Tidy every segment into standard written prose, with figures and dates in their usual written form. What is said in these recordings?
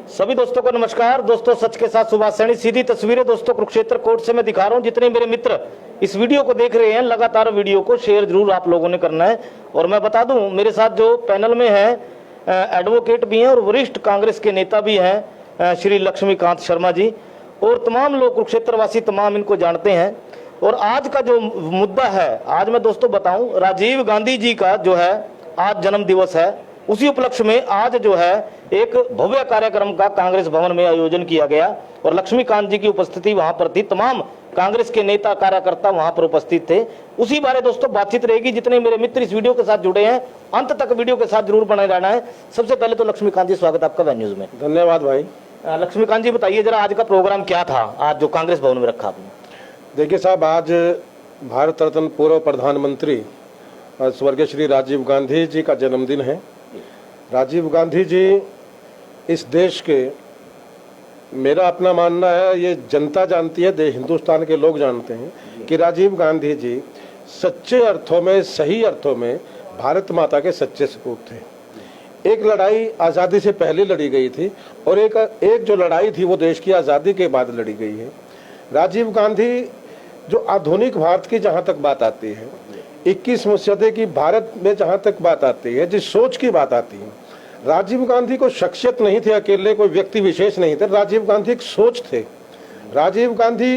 सभी दोस्तों को नमस्कार। दोस्तों सच के साथ सुभाष सैनी, सीधी तस्वीरें दोस्तों कुरुक्षेत्र कोर्ट से मैं दिखा रहा हूं। जितने मेरे मित्र इस वीडियो को देख रहे हैं, लगातार वीडियो को शेयर जरूर आप लोगों ने करना है। और मैं बता दूं, मेरे साथ जो पैनल में है एडवोकेट भी हैं और वरिष्ठ कांग्रेस के नेता भी हैं, श्री लक्ष्मीकांत शर्मा जी, और तमाम लोग कुरुक्षेत्रवासी तमाम इनको जानते हैं। और आज का जो मुद्दा है, आज मैं दोस्तों बताऊं, राजीव गांधी जी का जो है आज जन्म दिवस है। उसी उपलक्ष्य में आज जो है एक भव्य कार्यक्रम का कांग्रेस भवन में आयोजन किया गया और लक्ष्मीकांत जी की उपस्थिति वहां पर थी। तमाम कांग्रेस के नेता कार्यकर्ता वहां पर उपस्थित थे। उसी बारे दोस्तों बातचीत रहेगी। जितने मेरे मित्र इस वीडियो के साथ जुड़े हैं, अंत तक वीडियो के साथ जरूर बने रहना है। सबसे पहले तो लक्ष्मीकांत जी, स्वागत आपका वन न्यूज में। धन्यवाद भाई। लक्ष्मीकांत जी बताइए जरा, आज का प्रोग्राम क्या था, आज जो कांग्रेस भवन में रखा आपने? देखिए साहब, आज भारत रत्न पूर्व प्रधानमंत्री स्वर्गीय श्री राजीव गांधी जी का जन्मदिन है। राजीव गांधी जी इस देश के, मेरा अपना मानना है, ये जनता जानती है, देश हिंदुस्तान के लोग जानते हैं कि राजीव गांधी जी सच्चे अर्थों में, सही अर्थों में भारत माता के सच्चे सपूत थे। एक लड़ाई आज़ादी से पहले लड़ी गई थी और एक जो लड़ाई थी वो देश की आज़ादी के बाद लड़ी गई है। राजीव गांधी जो आधुनिक भारत की जहाँ तक बात आती है, 21वीं सदी की भारत में जहाँ तक बात आती है, जिस सोच की बात आती है, राजीव गांधी को शख्सियत नहीं थी, अकेले कोई व्यक्ति विशेष नहीं थे। राजीव गांधी एक सोच थे। राजीव गांधी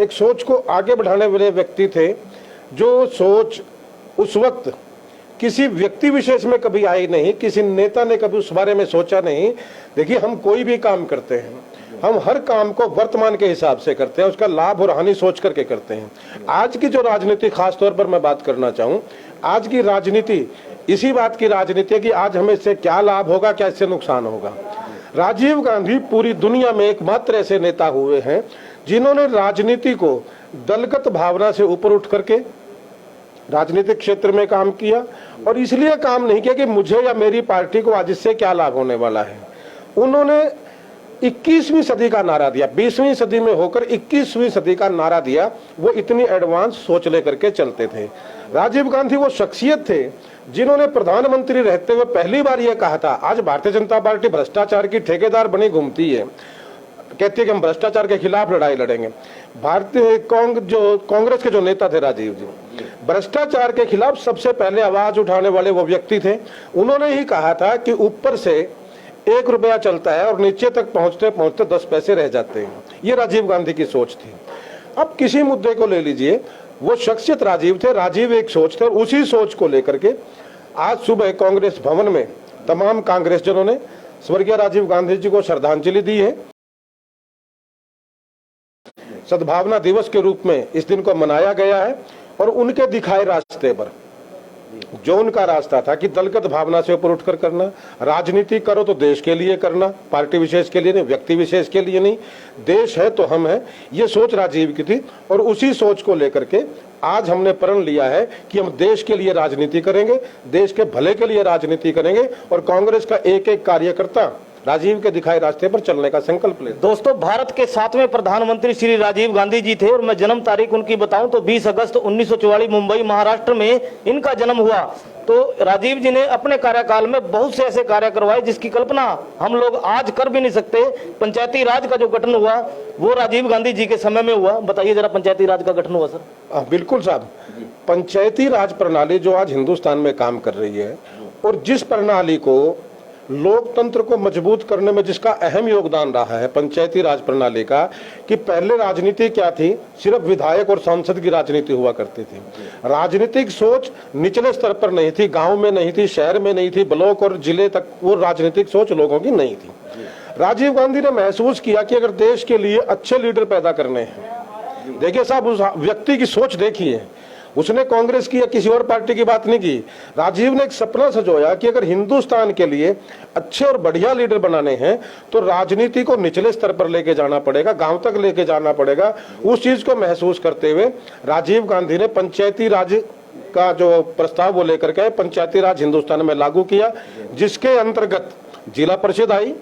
एक सोच को आगे बढ़ाने वाले व्यक्ति थे। जो सोच उस वक्त किसी व्यक्ति विशेष में कभी आई नहीं, किसी नेता ने कभी उस बारे में सोचा नहीं। देखिए, हम कोई भी काम करते हैं, हम हर काम को वर्तमान के हिसाब से करते हैं, उसका लाभ और हानि सोच करके करते हैं। आज की जो राजनीति, खास तौर पर मैं बात करना चाहूं, आज की राजनीति इसी बात की राजनीति है कि आज हमें इससे क्या लाभ होगा, क्या इससे नुकसान होगा। राजीव गांधी पूरी दुनिया में एकमात्र ऐसे नेता हुए हैं जिन्होंने राजनीति को दलगत भावना से ऊपर उठ करके राजनीतिक क्षेत्र में काम किया। और इसलिए काम नहीं किया कि मुझे या मेरी पार्टी को आज इससे क्या लाभ होने वाला है। उन्होंने 21वीं सदी का नारा दिया, 20वीं सदी में होकर 21वीं सदी का नारा दिया। वो इतनी एडवांस सोच लेकर के चलते थे। राजीव गांधी वो शख्सियत थे जिन्होंने प्रधानमंत्री रहते हुए पहली बार ये कहा था, आज भारतीय जनता पार्टी भ्रष्टाचार की ठेकेदार बनी घूमती है, कहती है कि हम भ्रष्टाचार के खिलाफ लड़ाई लड़ेंगे। भारतीय कांग्रेस के जो नेता थे राजीव जी, भ्रष्टाचार के खिलाफ सबसे पहले आवाज उठाने वाले वो व्यक्ति थे। उन्होंने ही कहा था कि ऊपर से 1 रुपया चलता है और नीचे तक पहुंचते पहुंचते 10 पैसे रह जाते हैं। ये राजीव गांधी की सोच थी। अब किसी मुद्दे को ले लीजिए, वो शख्सियत राजीव थे, राजीव एक सोच थे। और उसी सोच को लेकर के आज सुबह कांग्रेस भवन में तमाम कांग्रेसजनों ने स्वर्गीय राजीव गांधी जी को श्रद्धांजलि दी है। सद्भावना दिवस के रूप में इस दिन को मनाया गया है। और उनके दिखाए रास्ते पर, जो उनका रास्ता था कि दलगत भावना से ऊपर उठकर करना, राजनीति करो तो देश के लिए करना, पार्टी विशेष के लिए नहीं, व्यक्ति विशेष के लिए नहीं, देश है तो हम हैं, ये सोच राजीव की थी। और उसी सोच को लेकर के आज हमने प्रण लिया है कि हम देश के लिए राजनीति करेंगे, देश के भले के लिए राजनीति करेंगे। और कांग्रेस का एक एक कार्यकर्ता राजीव के दिखाए रास्ते पर चलने का संकल्प ले। दोस्तों, भारत के 7वें प्रधानमंत्री श्री राजीव गांधी जी थे और मैं जन्म तारीख उनकी बताऊं तो 20 अगस्त 1944 मुंबई महाराष्ट्र में इनका जन्म हुआ। तो राजीव जी ने अपने कार्यकाल में बहुत से ऐसे कार्य करवाए जिसकी कल्पना हम लोग आज कर भी नहीं सकते। पंचायती राज का जो गठन हुआ वो राजीव गांधी जी के समय में हुआ। बताइए जरा, पंचायती राज का गठन हुआ सर? बिल्कुल साहब, पंचायती राज प्रणाली जो आज हिंदुस्तान में काम कर रही है और जिस प्रणाली को लोकतंत्र को मजबूत करने में जिसका अहम योगदान रहा है पंचायती राज प्रणाली का, कि पहले राजनीति क्या थी, सिर्फ विधायक और सांसद की राजनीति हुआ करती थी। राजनीतिक सोच निचले स्तर पर नहीं थी, गांव में नहीं थी, शहर में नहीं थी, ब्लॉक और जिले तक वो राजनीतिक सोच लोगों की नहीं थी। राजीव गांधी ने महसूस किया कि अगर देश के लिए अच्छे लीडर पैदा करने हैं, देखिए साहब, उस व्यक्ति की सोच देखिए, उसने कांग्रेस की या किसी और पार्टी की बात नहीं की। राजीव ने एक सपना सजोया कि अगर हिंदुस्तान के लिए अच्छे और बढ़िया लीडर बनाने हैं तो राजनीति को निचले स्तर पर लेके जाना पड़ेगा, गांव तक लेके जाना पड़ेगा। उस चीज को महसूस करते हुए राजीव गांधी ने पंचायती राज का जो प्रस्ताव वो लेकर के पंचायती राज हिंदुस्तान में लागू किया, जिसके अंतर्गत जिला परिषद आई,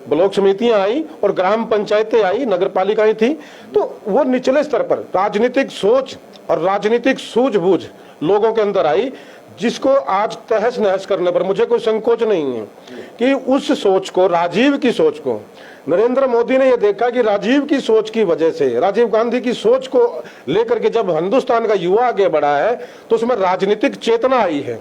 ब्लॉक समितियां आई और ग्राम पंचायतें आई, नगर पालिकाएं थी। तो वो निचले स्तर पर राजनीतिक सोच और राजनीतिक सूझबूझ लोगों के अंदर आई, जिसको आज तहस नहस करने पर मुझे कोई संकोच नहीं है कि उस सोच को, राजीव की सोच को, नरेंद्र मोदी ने यह देखा कि राजीव की सोच की वजह से, राजीव गांधी की सोच को लेकर के जब हिंदुस्तान का युवा आगे बढ़ा है तो उसमें राजनीतिक चेतना आई है,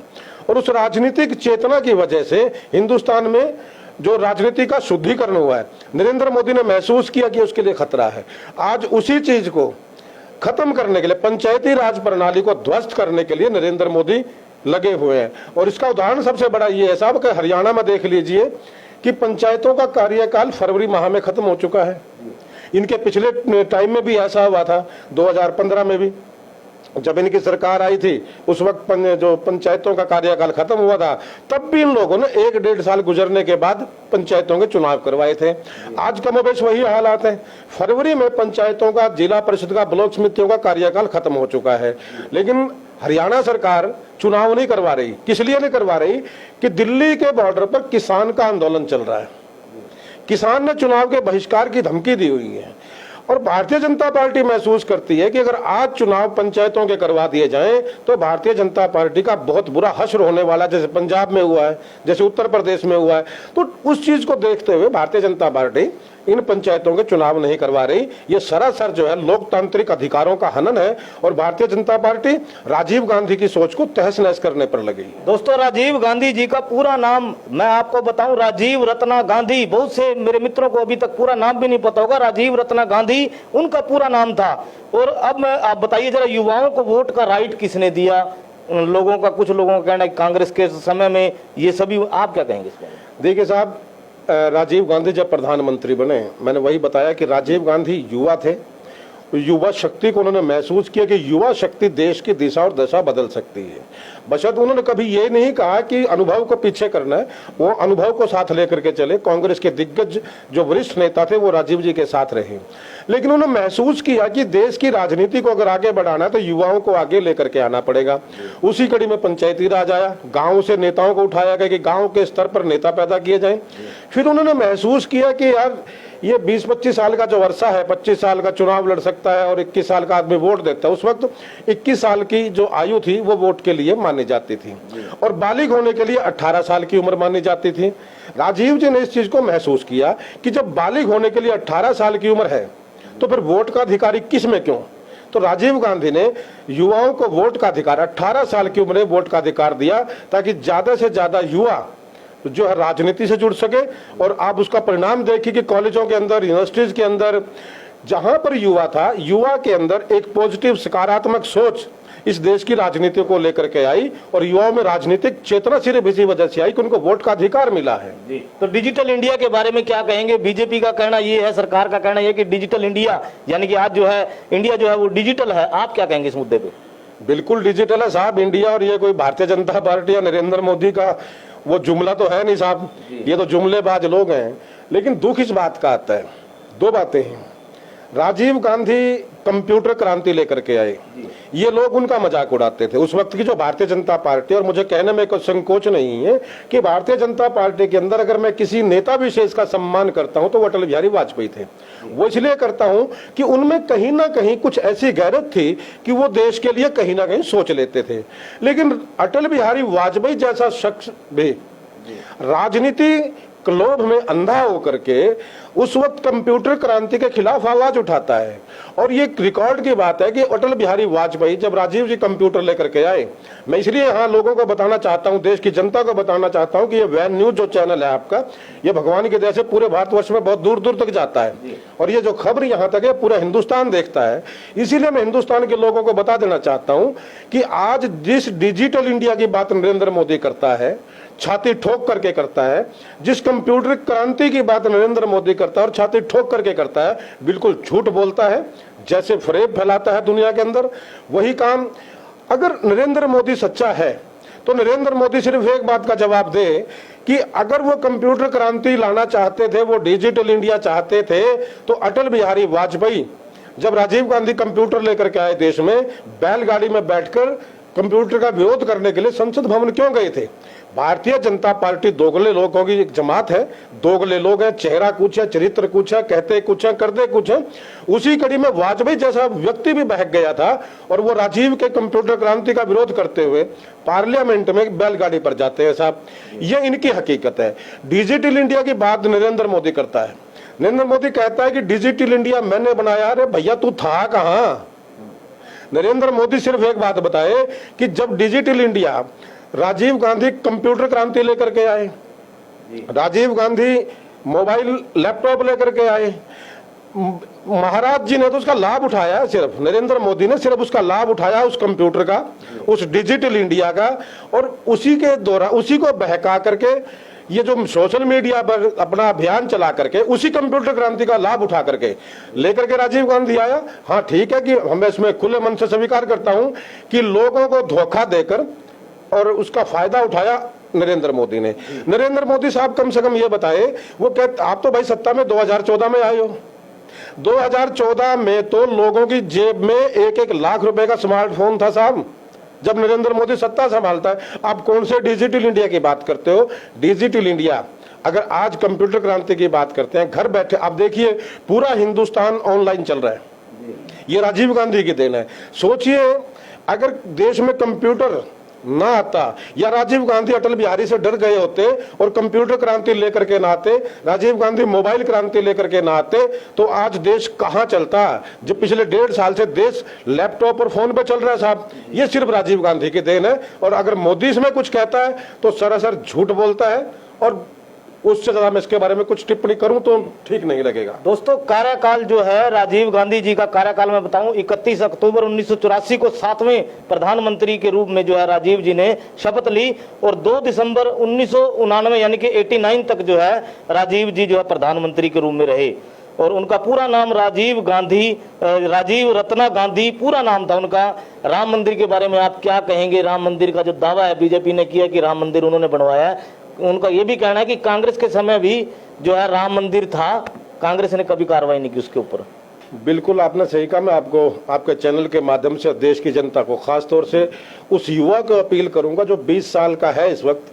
और उस राजनीतिक चेतना की वजह से हिंदुस्तान में जो राजनीति का शुद्धिकरण हुआ है, नरेंद्र मोदी ने महसूस किया कि उसके लिए खतरा है। आज उसी चीज को खत्म करने के लिए, पंचायती राज प्रणाली को ध्वस्त करने के लिए नरेंद्र मोदी लगे हुए हैं। और इसका उदाहरण सबसे बड़ा ये है साहब कि हरियाणा में देख लीजिए कि पंचायतों का कार्यकाल फरवरी माह में खत्म हो चुका है। इनके पिछले टाइम में भी ऐसा हुआ था, 2015 में भी जब इनकी सरकार आई थी, उस वक्त जो पंचायतों का कार्यकाल खत्म हुआ था, तब भी इन लोगों ने 1-1.5 साल गुजरने के बाद पंचायतों के चुनाव करवाए थे। आज कमोबेश वही हालात है। फरवरी में पंचायतों का, जिला परिषद का, ब्लॉक समितियों का कार्यकाल खत्म हो चुका है, लेकिन हरियाणा सरकार चुनाव नहीं करवा रही। किस लिए नहीं करवा रही? कि दिल्ली के बॉर्डर पर किसान का आंदोलन चल रहा है। किसान ने चुनाव के बहिष्कार की धमकी दी हुई है, और भारतीय जनता पार्टी महसूस करती है कि अगर आज चुनाव पंचायतों के करवा दिए जाएं तो भारतीय जनता पार्टी का बहुत बुरा हश्र होने वाला, जैसे पंजाब में हुआ है, जैसे उत्तर प्रदेश में हुआ है। तो उस चीज को देखते हुए भारतीय जनता पार्टी इन पंचायतों के चुनाव नहीं करवा रही। ये सरासर जो है लोकतांत्रिक अधिकारों का हनन है, और भारतीय जनता पार्टी राजीव गांधी की सोच को तहस नहस करने पर लगी। दोस्तों, राजीव गांधी जी का पूरा नाम मैं आपको बताऊं, राजीव रत्ना गांधी। बहुत से मेरे मित्रों को अभी तक पूरा नाम भी नहीं पता होगा। राजीव रत्ना गांधी उनका पूरा नाम था। और अब आप बताइए जरा, युवाओं को वोट का राइट किसने दिया? उन लोगों का, कुछ लोगों का कहना है कांग्रेस के समय में ये सभी, आप क्या कहेंगे इस पर? देखिए साहब, राजीव गांधी जब प्रधानमंत्री बने, मैंने वही बताया कि राजीव गांधी युवा थे। युवा शक्ति को उन्होंने महसूस किया कि युवा शक्ति देश की दिशा और दशा बदल सकती है। बशर्ते उन्होंने कभी ये नहीं कहा कि अनुभव को पीछे करना है, वो अनुभव को साथ लेकर के चले। कांग्रेस के दिग्गज जो वरिष्ठ नेता थे वो राजीव जी के साथ रहे, लेकिन उन्होंने महसूस किया कि देश की राजनीति को अगर आगे बढ़ाना है तो युवाओं को आगे लेकर के आना पड़ेगा। उसी कड़ी में पंचायती राज आया, गाँव से नेताओं को उठाया गया कि गाँव के स्तर पर नेता पैदा किए जाए। फिर उन्होंने महसूस किया कि यार ये 20-25 साल का जो वर्षा है, 25 साल का चुनाव लड़ सकता है और 21 साल का आदमी वोट देता है। उस वक्त 21 साल की जो आयु थी वो वोट के लिए मानी जाती थी, और बालिग होने के लिए 18 साल की उम्र मानी जाती थी। राजीव जी ने इस चीज को महसूस किया कि जब बालिग होने के लिए 18 साल की उम्र है तो फिर वोट का अधिकार 21 में क्यों? तो राजीव गांधी ने युवाओं को वोट का अधिकार 18 साल की उम्र में वोट का अधिकार दिया, ताकि ज्यादा से ज्यादा युवा जो है राजनीति से जुड़ सके। और आप उसका परिणाम देखिए कि कॉलेजों के अंदर, यूनिवर्सिटीज के अंदर, जहां पर युवा था, युवा के अंदर एक पॉजिटिव, सकारात्मक सोच इस देश की राजनीति को लेकर के आई, और युवाओं में राजनीतिक चेतना सिर्फ इसी वजह से आई कि उनको वोट का अधिकार मिला है। तो डिजिटल इंडिया के बारे में क्या कहेंगे? बीजेपी का कहना ये है, सरकार का कहना ये कि डिजिटल इंडिया, यानी कि आज जो है इंडिया जो है वो डिजिटल है। आप क्या कहेंगे इस मुद्दे पे? बिल्कुल डिजिटल है साहब इंडिया, और ये कोई भारतीय जनता पार्टी या नरेंद्र मोदी का वो जुमला तो है नहीं साहब, ये तो जुमलेबाज लोग हैं। लेकिन दुख इस बात का आता है, दो बातें हैं। राजीव गांधी कंप्यूटर क्रांति लेकर के आए, ये लोग उनका मजाक उड़ाते थे। उस वक्त की जो भारतीय जनता पार्टी, और मुझे कहने में कोई संकोच नहीं है कि भारतीय जनता पार्टी के अंदर अगर मैं किसी नेता विशेष का सम्मान करता हूं तो वो अटल बिहारी वाजपेयी थे। वो इसलिए करता हूं कि उनमें कहीं ना कहीं कुछ ऐसी गैरत थी कि वो देश के लिए कहीं ना कहीं सोच लेते थे। लेकिन अटल बिहारी वाजपेयी जैसा शख्स भी राजनीति लोभ में अंधा होकर के उस वक्त कंप्यूटर क्रांति के खिलाफ आवाज उठाता है। और ये रिकॉर्ड की बात है कि अटल बिहारी वाजपेयी जब राजीव जी कंप्यूटर लेकर के आए, मैं इसलिए यहाँ लोगों को बताना चाहता हूँ, देश की जनता को बताना चाहता हूँ कि ये वैन न्यूज जो चैनल है आपका, ये भगवान की दया से पूरे भारतवर्ष में बहुत दूर दूर तक जाता है, और ये जो खबर यहाँ तक है पूरा हिंदुस्तान देखता है। इसीलिए मैं हिंदुस्तान के लोगों को बता देना चाहता हूँ कि आज जिस डिजिटल इंडिया की बात नरेंद्र मोदी करता है, छाती ठोक करके करता है, जिस कंप्यूटर क्रांति की बात नरेंद्र मोदी करता है और छाती ठोक करके करता है, बिल्कुल झूठ बोलता है, जैसे फरेब फैलाता है दुनिया के अंदर, वही काम। अगर नरेंद्र मोदी सच्चा है तो नरेंद्र मोदी सिर्फ एक बात का जवाब दे कि अगर वो कंप्यूटर क्रांति लाना चाहते थे, वो डिजिटल इंडिया चाहते थे, तो अटल बिहारी वाजपेयी जब राजीव गांधी कंप्यूटर लेकर के आए देश में, बैलगाड़ी में बैठकर कंप्यूटर का विरोध करने के लिए संसद भवन क्यों गए थे? भारतीय जनता पार्टी दोगले लोगों की एक जमात है, दोगले लोग हैं, चेहरा कुछ है, चरित्र कुछ है, कहते कुछ है, करते कुछ है। उसी कड़ी में वाजपेयी जैसा व्यक्ति भी बहक गया था और वो राजीव के कंप्यूटर क्रांति का विरोध करते हुए पार्लियामेंट में बैलगाड़ी पर जाते हैं साहब। ये इनकी हकीकत है। डिजिटल इंडिया की बात नरेंद्र मोदी करता है। नरेंद्र मोदी कहता है कि डिजिटल इंडिया मैंने बनाया। अरे भैया तू था कहां? नरेंद्र मोदी सिर्फ एक बात बताए कि जब digital India Rajiv Gandhi computer क्रांति लेकर के आए, राजीव गांधी मोबाइल लैपटॉप लेकर के आए, महाराज जी ने तो उसका लाभ उठाया, सिर्फ नरेंद्र मोदी ने सिर्फ उसका लाभ उठाया उस कंप्यूटर का, उस डिजिटल इंडिया का, और उसी के दौरान उसी को बहका करके ये जो सोशल मीडिया पर अपना अभियान चला करके उसी कंप्यूटर क्रांति का लाभ उठा करके लेकर के राजीव गांधी आया। हाँ ठीक है कि मैं इसमें खुले मन से स्वीकार करता हूं कि लोगों को धोखा देकर और उसका फायदा उठाया नरेंद्र मोदी ने। नरेंद्र मोदी साहब कम से कम ये बताए, वो कहते आप तो भाई सत्ता में 2014 में आए हो, 2014 में तो लोगों की जेब में 1-1 लाख रुपए का स्मार्टफोन था साहब, जब नरेंद्र मोदी सत्ता संभालता है। आप कौन से डिजिटल इंडिया की बात करते हो? डिजिटल इंडिया, अगर आज कंप्यूटर क्रांति की बात करते हैं, घर बैठे आप देखिए पूरा हिंदुस्तान ऑनलाइन चल रहा है, ये राजीव गांधी की देन है। सोचिए अगर देश में कंप्यूटर ना आता या राजीव गांधी अटल बिहारी से डर गए होते और कंप्यूटर क्रांति लेकर के ना आते, राजीव गांधी मोबाइल क्रांति लेकर के ना आते, तो आज देश कहां चलता? जो पिछले 1.5 साल से देश लैपटॉप और फोन पे चल रहा है साहब, ये सिर्फ राजीव गांधी की देन है। और अगर मोदी इसमें कुछ कहता है तो सरासर झूठ बोलता है, और उससे ज्यादा मैं इसके बारे में कुछ टिप्पणी करूं तो ठीक नहीं लगेगा। दोस्तों कार्यकाल जो है राजीव गांधी जी का कार्यकाल मैं बताऊं 31 अक्टूबर 1984 को 7वें प्रधानमंत्री के रूप में जो है राजीव जी ने शपथ ली, और 2 दिसंबर 1999 यानी कि 89 तक जो है राजीव जी जो है प्रधानमंत्री के रूप में रहे। और उनका पूरा नाम राजीव गांधी, राजीव रत्ना गांधी पूरा नाम था उनका। राम मंदिर के बारे में आप क्या कहेंगे? राम मंदिर का जो दावा है बीजेपी ने किया कि राम मंदिर उन्होंने बनवाया है, उनका ये भी कहना है कि कांग्रेस के समय भी जो है राम मंदिर था, कांग्रेस ने कभी कार्रवाई नहीं की उसके ऊपर। बिल्कुल आपने सही कहा। मैं आपको आपके चैनल के माध्यम से देश की जनता को, खास तौर से उस युवा को अपील करूंगा जो 20 साल का है इस वक्त,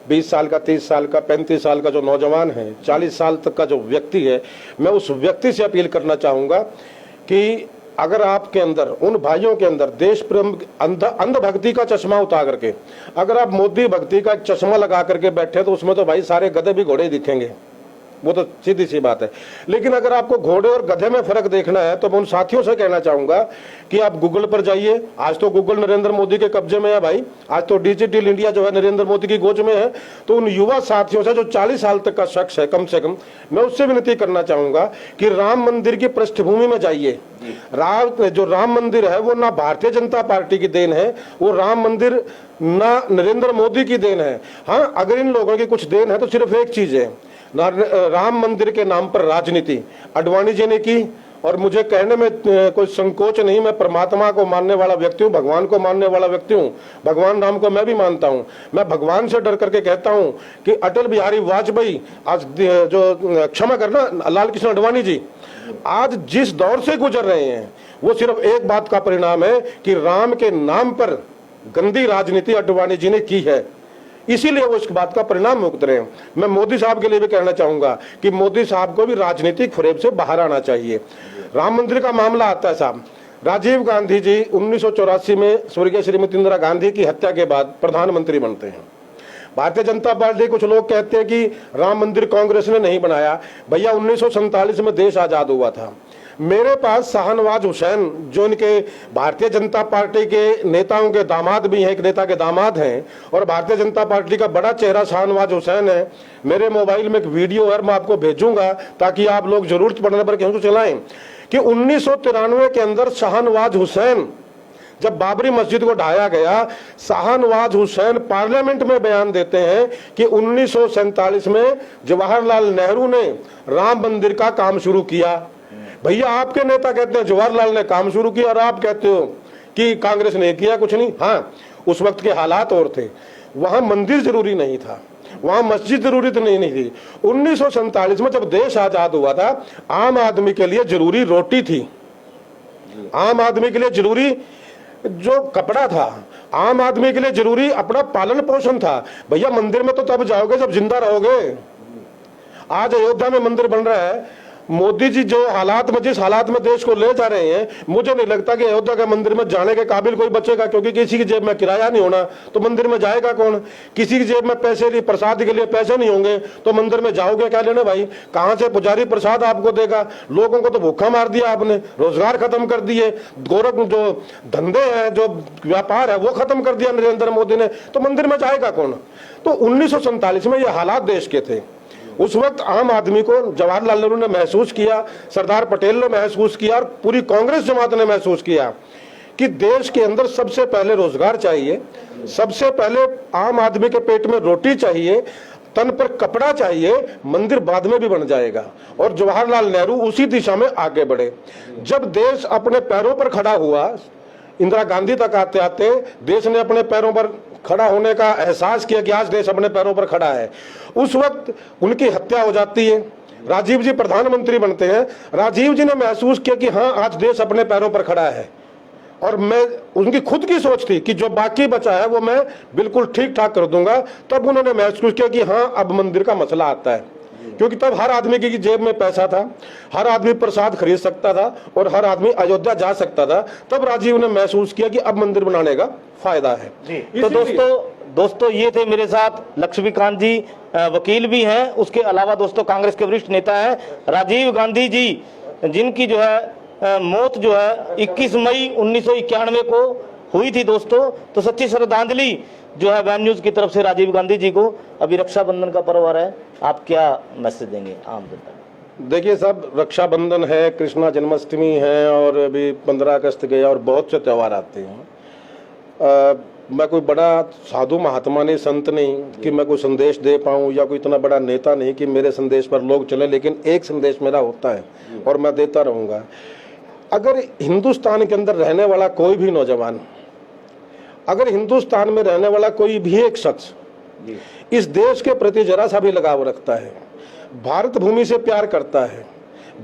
20 साल का, 30 साल का, 35 साल का जो नौजवान है, 40 साल तक का जो व्यक्ति है, मैं उस व्यक्ति से अपील करना चाहूंगा कि अगर आपके अंदर, उन भाइयों के अंदर देश प्रेम, अंधभक्ति का चश्मा उतार करके अगर आप मोदी भक्ति का चश्मा लगा करके बैठे तो उसमें तो भाई सारे गधे भी घोड़े दिखेंगे, वो तो सीधी सी बात है। लेकिन अगर आपको घोड़े और गधे में फर्क देखना है तो मैं उन साथियों से कहना चाहूंगा कि आप गूगल पर जाइए। आज तो गूगल नरेंद्र मोदी के कब्जे में है भाई, आज तो डिजिटल इंडिया जो है नरेंद्र मोदी की गोद में है। तो उन युवा साथियों से जो 40 साल तक का शख्स है कम से कम, मैं उससे विनती करना चाहूंगा कि राम मंदिर की पृष्ठभूमि में जाइए। जो राम मंदिर है वो ना भारतीय जनता पार्टी की देन है, वो राम मंदिर ना नरेंद्र मोदी की देन है। हाँ, अगर इन लोगों की कुछ देन है तो सिर्फ एक चीज है, राम मंदिर के नाम पर राजनीति आडवाणी जी ने की। और मुझे कहने में कोई संकोच नहीं, मैं परमात्मा को मानने वाला व्यक्ति हूँ, भगवान को मानने वाला व्यक्ति हूँ, भगवान राम को मैं भी मानता हूँ। मैं भगवान से डर करके कहता हूँ कि अटल बिहारी वाजपेयी, आज जो क्षमा करना लाल कृष्ण आडवाणी जी, आज जिस दौर से गुजर रहे हैं वो सिर्फ एक बात का परिणाम है कि राम के नाम पर गंदी राजनीति आडवाणी जी ने की है, इसीलिए वो इस बात का परिणाम भुगत रहे हैं। मैं मोदी साहब के लिए भी कहना चाहूंगा कि मोदी साहब को भी राजनीतिक फरेब से बाहर आना चाहिए। राम मंदिर का मामला आता है साहब, राजीव गांधी जी 1984 में स्वर्गीय श्रीमती इंदिरा गांधी की हत्या के बाद प्रधानमंत्री बनते हैं। भारतीय जनता पार्टी, कुछ लोग कहते हैं कि राम मंदिर कांग्रेस ने नहीं बनाया। भैया 1947 में देश आजाद हुआ था। मेरे पास शाहनवाज हुसैन, जो इनके भारतीय जनता पार्टी के नेताओं के दामाद भी हैं, एक नेता के दामाद हैं, और भारतीय जनता पार्टी का बड़ा चेहरा शाहनवाज हुसैन है। मेरे मोबाइल में एक वीडियो है, मैं आपको भेजूंगा ताकि आप लोग जरूरत पड़ने पर कहूँ चलाएं कि 1993 के अंदर शाहनवाज हुसैन, जब बाबरी मस्जिद को ढाया गया, शाहनवाज हुसैन पार्लियामेंट में बयान देते हैं कि 1947 में जवाहरलाल नेहरू ने राम मंदिर का काम शुरू किया। भैया आपके नेता कहते हैं जवाहरलाल ने काम शुरू किया और आप कहते हो कि कांग्रेस ने किया कुछ नहीं। हाँ, उस वक्त के हालात और थे, वहां मंदिर जरूरी नहीं था, वहां मस्जिद जरूरी तो नहीं थी। 1947 में जब देश आजाद हुआ था, आम आदमी के लिए जरूरी रोटी थी, आम आदमी के लिए जरूरी जो कपड़ा था, आम आदमी के लिए जरूरी अपना पालन पोषण था। भैया मंदिर में तो तब जाओगे जब जिंदा रहोगे। आज अयोध्या में मंदिर बन रहा है, मोदी जी जो हालात में, जिस हालात में देश को ले जा रहे हैं, मुझे नहीं लगता कि अयोध्या के मंदिर में जाने के काबिल कोई बचेगा, क्योंकि किसी की जेब में किराया नहीं होना तो मंदिर में जाएगा कौन? किसी की जेब में पैसे नहीं, प्रसाद के लिए पैसे नहीं होंगे तो मंदिर में जाओगे क्या लेने भाई? कहां से पुजारी प्रसाद आपको देगा? लोगों को तो भूखा मार दिया आपने, रोजगार खत्म कर दिए, गोरख जो धंधे हैं, जो व्यापार है वो खत्म कर दिया नरेंद्र मोदी ने, तो मंदिर में जाएगा कौन? तो 1947 में ये हालात देश के थे। उस वक्त आम आदमी को जवाहरलाल नेहरू ने महसूस किया, सरदार पटेल ने महसूस किया और पूरी कांग्रेस जमात ने महसूस किया कि देश के अंदर सबसे पहले रोजगार चाहिए, सबसे पहले आम आदमी के पेट में रोटी चाहिए, तन पर कपड़ा चाहिए, मंदिर बाद में भी बन जाएगा। और जवाहरलाल नेहरू उसी दिशा में आगे बढ़े। जब देश अपने पैरों पर खड़ा हुआ, इंदिरा गांधी तक आते आते देश ने अपने पैरों पर खड़ा होने का एहसास किया कि आज देश अपने पैरों पर खड़ा है, उस वक्त उनकी हत्या हो जाती है। राजीव जी प्रधानमंत्री बनते हैं। राजीव जी ने महसूस किया कि हाँ आज देश अपने पैरों पर खड़ा है, और मैं, उनकी खुद की सोच थी कि जो बाकी बचा है वो मैं बिल्कुल ठीक ठाक कर दूंगा। तब उन्होंने महसूस किया कि हाँ अब मंदिर का मसला आता है, क्योंकि तब हर आदमी की जेब में पैसा था, हर आदमी प्रसाद खरीद सकता था और हर आदमी अयोध्या जा सकता था। तब राजीव ने महसूस किया कि अब मंदिर बनाने का फायदा है जी। तो दोस्तों ये थे मेरे साथ लक्ष्मीकांत जी, वकील भी हैं, उसके अलावा दोस्तों कांग्रेस के वरिष्ठ नेता हैं राजीव गांधी जी, जिनकी जो है मौत जो है 21 मई 1991 को हुई थी दोस्तों। तो सच्ची श्रद्धांजलि जो है वैन न्यूज की तरफ से राजीव गांधी जी को। अभी रक्षाबंधन का पर्व आ रहा है, आप क्या मैसेज देंगे आम जनता को? देखिए साहब, रक्षाबंधन है, कृष्णा जन्माष्टमी है, और अभी 15 अगस्त गया और बहुत से त्यौहार आते हैं। मैं कोई बड़ा साधु महात्मा नहीं, संत नहीं कि मैं कोई संदेश दे पाऊँ, या कोई इतना बड़ा नेता नहीं कि मेरे संदेश पर लोग चले, लेकिन एक संदेश मेरा होता है और मैं देता रहूँगा। अगर हिंदुस्तान के अंदर रहने वाला कोई भी नौजवान, अगर हिंदुस्तान में रहने वाला कोई भी एक शख्स इस देश के प्रति जरा सा भी लगाव रखता है, भारत भूमि से प्यार करता है,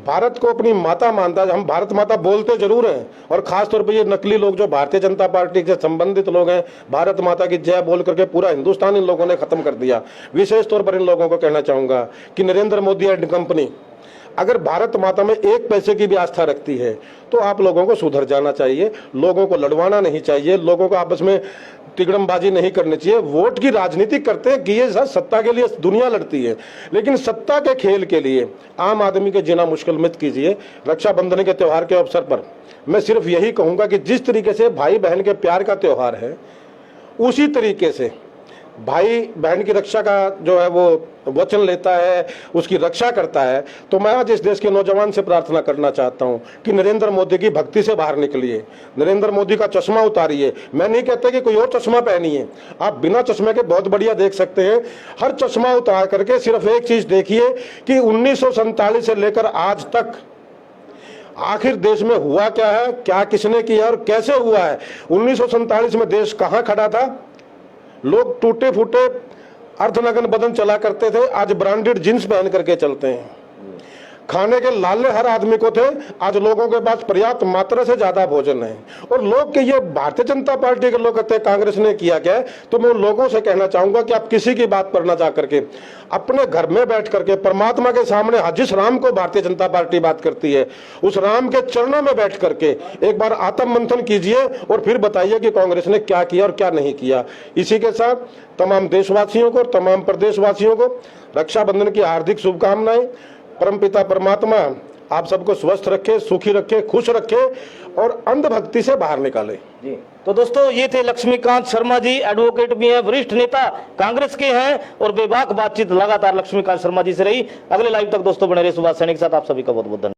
भारत को अपनी माता मानता है, हम भारत माता बोलते जरूर हैं, और खास तौर पे ये नकली लोग जो भारतीय जनता पार्टी से संबंधित लोग हैं, भारत माता की जय बोल करके पूरा हिंदुस्तान इन लोगों ने खत्म कर दिया। विशेष तौर पर इन लोगों को कहना चाहूंगा कि नरेंद्र मोदी एंड कंपनी अगर भारत माता में एक पैसे की भी आस्था रखती है तो आप लोगों को सुधर जाना चाहिए, लोगों को लड़वाना नहीं चाहिए, लोगों को आपस में तिगड़मबाजी नहीं करनी चाहिए। वोट की राजनीति करते हैं कि ये सत्ता के लिए दुनिया लड़ती है, लेकिन सत्ता के खेल के लिए आम आदमी के जीना मुश्किल मत कीजिए। रक्षाबंधन के त्यौहार के अवसर पर मैं सिर्फ यही कहूंगा कि जिस तरीके से भाई बहन के प्यार का त्यौहार है, उसी तरीके से भाई बहन की रक्षा का जो है वो वचन लेता है, उसकी रक्षा करता है। तो मैं आज इस देश के नौजवान से प्रार्थना करना चाहता हूं कि नरेंद्र मोदी की भक्ति से बाहर निकलिए, नरेंद्र मोदी का चश्मा उतारिए। मैं नहीं कहता कि कोई और चश्मा पहनिए, आप बिना चश्मे के बहुत बढ़िया देख सकते हैं। हर चश्मा उतार करके सिर्फ एक चीज देखिए कि 1947 से लेकर आज तक आखिर देश में हुआ क्या है, क्या किसने किया और कैसे हुआ है। 1947 में देश कहां खड़ा था? लोग टूटे फूटे अर्धनग्न बदन चला करते थे, आज ब्रांडेड जींस पहन करके चलते हैं। खाने के लाले हर आदमी को थे, आज लोगों के पास पर्याप्त मात्रा से ज्यादा भोजन है। और लोग के ये भारतीय जनता पार्टी के लोग कहते हैं कांग्रेस ने किया क्या है, तो मैं उन लोगों से कहना चाहूंगा कि आप किसी की बात पर ना जा करके अपने घर में बैठ करके परमात्मा के सामने, जिस राम को भारतीय जनता पार्टी बात करती है, उस राम के चरणों में बैठ करके एक बार आत्म मंथन कीजिए और फिर बताइए कि कांग्रेस ने क्या किया और क्या नहीं किया। इसी के साथ तमाम देशवासियों को, तमाम प्रदेशवासियों को रक्षाबंधन की हार्दिक शुभकामनाएं। परमपिता परमात्मा आप सबको स्वस्थ रखे, सुखी रखे, खुश रखे और अंधभक्ति से बाहर निकाले जी। तो दोस्तों ये थे लक्ष्मीकांत शर्मा जी, एडवोकेट भी हैं, वरिष्ठ नेता कांग्रेस के हैं, और बेबाक बातचीत लगातार लक्ष्मीकांत शर्मा जी से रही। अगले लाइव तक दोस्तों बने रहे सुभाष सैनी के साथ। आप सभी का बहुत बहुत धन्यवाद।